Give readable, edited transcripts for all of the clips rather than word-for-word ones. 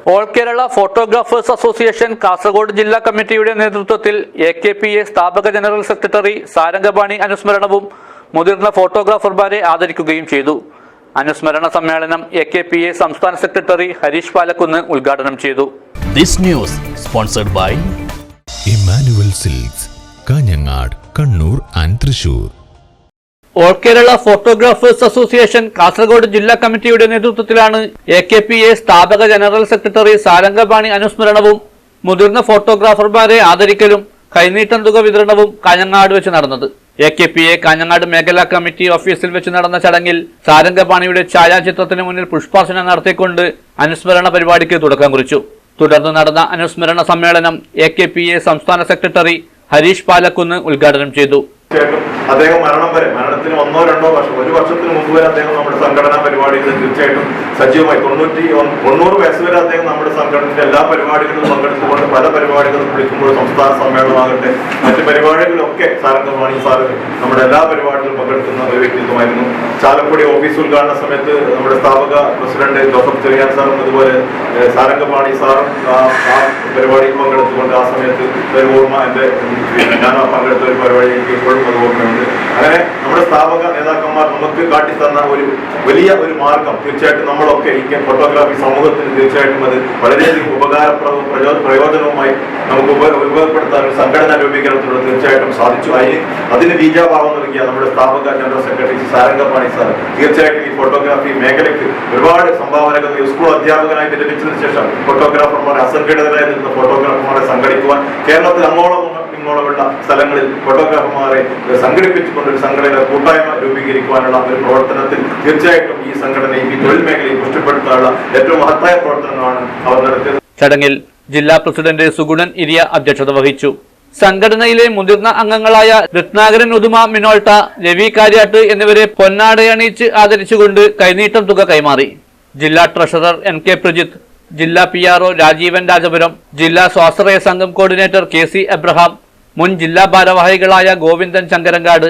All Kerala photographers association Kasaragod ജില്ലാ കമ്മിറ്റിയുടെ നേതൃത്വത്തിൽ AKPA സ്ഥാപക ജനറൽ സെക്രട്ടറി സാരംഗപാണി അനുസ്മരണവും മുതിർന്ന ഫോട്ടോഗ്രാഫർമാരെ ആദരിക്കുകയും ചെയ്തു. അനുസ്മരണ സമ്മേളനം AKPA സംസ്ഥാന സെക്രട്ടറി ഹരീഷ് പാലക്കുന്ന് ഉദ്ഘാടനം ചെയ്തു. This news sponsored by Emmanuel Silks, Kanhangad, Kannur and Thrissur. All Kerala photographers association Kasaragod ജില്ലാ കമ്മിറ്റിയുടെ നേതൃത്വത്തിലാണ് AKPA സ്ഥാപക ജനറൽ സെക്രട്ടറി സാരംഗപാണി അനുസ്മരണവും മുതിർന്ന ഫോട്ടോഗ്രാഫർമാരെ ആദരിക്കലും കൈനീട്ടം തുക വിതരണവും കാഞ്ഞങ്ങാട് വെച്ച് നടന്നത്. AKPA കാഞ്ഞങ്ങാട് മേഖലാ കമ്മിറ്റി ഓഫീസിൽ വെച്ച് നടന്ന ചടങ്ങിൽ സാരംഗപാണിയുടെ ഛായാചിത്രത്തിന് മുന്നിൽ പുഷ്പാർച്ചന നടത്തിക്കൊണ്ട് അനുസ്മരണ പരിപാടിക്ക് തുടക്കം കുറിച്ചു. തുടർന്ന് നടന്ന അനുസ്മരണ സമ്മേളനം AKPA സംസ്ഥാന സെക്രട്ടറി ഹരീഷ് പാലക്കുന്ന് ഉദ്ഘാടനം ചെയ്തു. അദ്ദേഹം മരണത്തിന് 1-2 വർഷം, ഒരു വർഷത്തിന് മുമ്പ് വരെ അദ്ദേഹം നമ്മുടെ സംഘടനാ പരിപാടികളിൽ തീർച്ചയായിട്ടും സജീവമായി 90 വയസ്സ് വരെ അദ്ദേഹം നമ്മുടെ സംഘടനയുടെ എല്ലാ പരിപാടികളിലും പങ്കെടുത്തുകൊണ്ട് പല പരിപാടികളും വിളിക്കുമ്പോൾ സംസ്ഥാന സമ്മേളനമാകട്ടെ മറ്റ് പരിപാടികളിലൊക്കെ സാരംഗപാണി സാറ് നമ്മുടെ എല്ലാ പരിപാടികളും പങ്കെടുക്കുന്ന ഒരു വ്യക്തിത്വമായിരുന്നു. ചാലക്കുടി ഓഫീസ് ഉദ്ഘാടന സമയത്ത് നമ്മുടെ സ്ഥാപക പ്രസിഡന്റ് ജോസഫ് ചെറിയാൻ സാറും അതുപോലെ സാരംഗപാണി സാറും ആ പരിപാടിയിൽ പങ്കെടുത്തുകൊണ്ട് ആ സമയത്ത് ഒരു ഓർമ്മ ഞാൻ പങ്കെടുത്ത ഒരു പരിപാടി എനിക്ക് ഇപ്പോഴും അത് ഓർമ്മയുണ്ട്. അങ്ങനെ നമ്മുടെ സ്ഥാപക നേതാക്കന്മാർ നമുക്ക് കാട്ടിത്തന്ന ഒരു വലിയ ഒരു മാർഗം തീർച്ചയായിട്ടും നമ്മളൊക്കെ ഈ ഫോട്ടോഗ്രാഫി സമൂഹത്തിന് തീർച്ചയായിട്ടും അത് വളരെയധികം ഉപകാരപ്രദവും പ്രയോജനവുമായി നമുക്ക് ഉപയോഗപ്പെടുത്താൻ ഒരു സംഘടനാ രൂപീകരണത്തിലൂടെ തീർച്ചയായിട്ടും സാധിച്ചു. അതിന് ബീജാഭാവം നൽകിയ നമ്മുടെ സ്ഥാപക ജനറൽ സെക്രട്ടറി സാരംഗപാണി സാർ തീർച്ചയായിട്ടും ഈ ഫോട്ടോഗ്രാഫി മേഖലയ്ക്ക് ഒരുപാട് സംഭാവനകൾ സ്കൂൾ അധ്യാപകനായി ലഭിച്ചതിന് ശേഷം ഫോട്ടോഗ്രാഫർമാരെ അസംഘടിതരായി നിന്ന ഫോട്ടോഗ്രാഫർമാരെ സംഘടിക്കുവാൻ കേരളത്തിൽ അങ്ങോളമുള്ള സ്ഥലങ്ങളിൽ ഫോട്ടോഗ്രാഫർമാരെ സംഘടിപ്പിച്ചുകൊണ്ട് ഒരു സംഘടന കൂട്ടായ്മ രൂപീകരിക്കുവാനുള്ള ഒരു പ്രവർത്തനത്തിൽ തീർച്ചയായിട്ടും ഈ സംഘടന ഈ തൊഴിൽ മേഖലയെ പുഷ്ടിപ്പെടുത്താനുള്ള ഏറ്റവും മഹത്തായ പ്രവർത്തനങ്ങളാണ് അവർ നടത്തിയത്. ചടങ്ങിൽ ജില്ലാ പ്രസിഡന്റ് സുഗുണൻ ഇരിയ അധ്യക്ഷത വഹിച്ചു. സംഘടനയിലെ മുതിർന്ന അംഗങ്ങളായ രത്നാകരൻ ഉദുമ മിനോൾട്ട, രവി കാര്യാട്ട് എന്നിവരെ പൊന്നാടയണിയിച്ച് ആദരിച്ചുകൊണ്ട് കൈനീട്ടം തുക കൈമാറി. ജില്ലാ ട്രഷറർ NK പ്രജിത്ത്, ജില്ലാ PRO രാജീവൻ രാജപുരം, ജില്ലാ സ്വാശ്രയ സംഘം കോർഡിനേറ്റർ KC എബ്രഹാം, മുൻ ജില്ലാ ഭാരവാഹികളായ Govindan Chankarankad,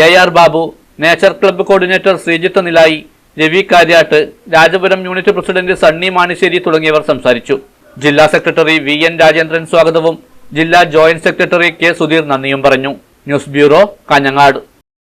AR Babu, nature club coordinator Sreejith Nilayi, Ravi Karyattu, Rajapuram unit president Sunny Manissery തുടങ്ങിയവർ സംസാരിച്ചു. ജില്ലാ സെക്രട്ടറി VN രാജേന്ദ്രൻ സ്വാഗതവും ജില്ലാ ജോയിന്റ് സെക്രട്ടറി K സുധീർ നന്ദിയും പറഞ്ഞു. News bureau, Kanhangad.